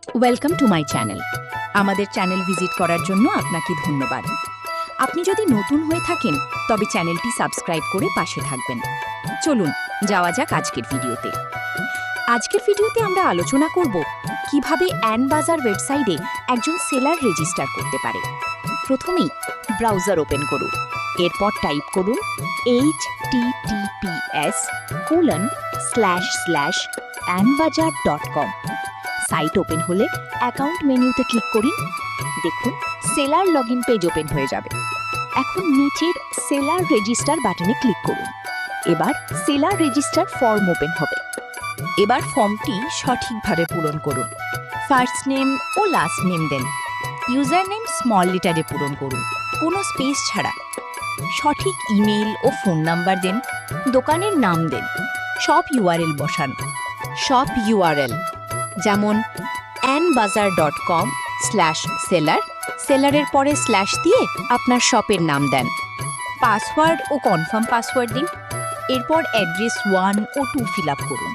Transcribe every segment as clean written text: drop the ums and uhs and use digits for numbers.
Welcome to my channel. আমাদের channel visit করার জন্য আপনাকে ধন্যবাদ। আপনি যদি নতুন হয়ে থাকেন তবে চ্যানেলটি সাবস্ক্রাইব করে পাশে থাকবেন। চলুন যাওয়া যাক আজকের ভিডিওতে। আজকের ভিডিওতে আমরা আলোচনা করব কিভাবে অ্যান বাজার ওয়েবসাইটে একজন সেলার রেজিস্টার করতে পারে। প্রথমেই ব্রাউজার ওপেন করুন, এরপর টাইপ করুন https://anbajar.com। সাইট ওপেন হলে অ্যাকাউন্ট মেনুতে ক্লিক করুন। দেখুন সেলার লগইন পেজ ওপেন হয়ে যাবে। এখন নিচের সেলার রেজিস্টার বাটনে ক্লিক করুন। এবার সেলার রেজিস্টার ফর্ম ওপেন হবে। এবার ফর্মটি সঠিকভাবে পূরণ করুন। ফার্স্ট নেম ও লাস্ট নেম দেন। ইউজার নেম স্মল লেটারে পূরণ করুন, কোনো স্পেস ছাড়া। সঠিক ইমেল ও ফোন নাম্বার দেন। দোকানের নাম দেন। শপ ইউআরএল বসান। শপ ইউআরএল যেমন anbazaar.com/seller, সেলারের পরে স্ল্যাশ দিয়ে আপনার শপের নাম দেন। পাসওয়ার্ড ও কনফার্ম পাসওয়ার্ড দিন। এরপর অ্যাড্রেস 1 ও 2 ফিল আপ করুন।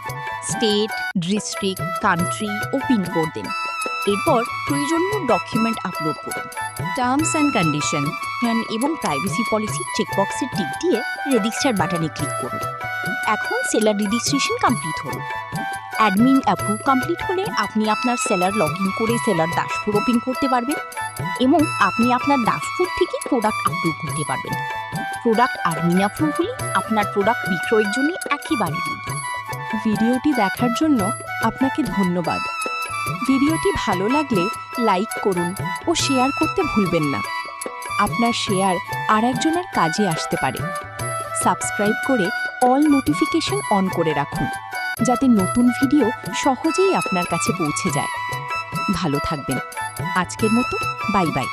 স্টেট, ডিস্ট্রিক্ট, কান্ট্রি ও পিনকোড দিন। এরপর প্রয়োজনীয় ডকুমেন্ট আপলোড করুন। টার্মস অ্যান্ড কন্ডিশন এবং প্রাইভেসি পলিসি চেকবক্সে টিক দিয়ে রেজিস্টার বাটনে ক্লিক করুন। এখন সেলার রেজিস্ট্রেশন কমপ্লিট হল। অ্যাডমিন অ্যাপ্রুভ কমপ্লিট হলে আপনি আপনার সেলার লগ ইন করে সেলার ড্যাশবোর্ড ওপেন করতে পারবেন এবং আপনি আপনার ড্যাশবোর্ড থেকে প্রোডাক্ট আপলোড করতে পারবেন। প্রোডাক্ট অ্যাডমিন অ্যাপ্রুভ হলে আপনার প্রোডাক্ট বিক্রয়ের জন্য একেবারে রেডি। ভিডিওটি দেখার জন্য আপনাকে ধন্যবাদ। ভিডিওটি ভালো লাগলে লাইক করুন ও শেয়ার করতে ভুলবেন না। আপনার শেয়ার আর একজনের কাজে আসতে পারে। সাবস্ক্রাইব করে অল নোটিফিকেশন অন করে রাখুন, যাতে নতুন ভিডিও সহজেই আপনার কাছে পৌঁছে যায়। ভালো থাকবেন। আজকের মতো বাই বাই।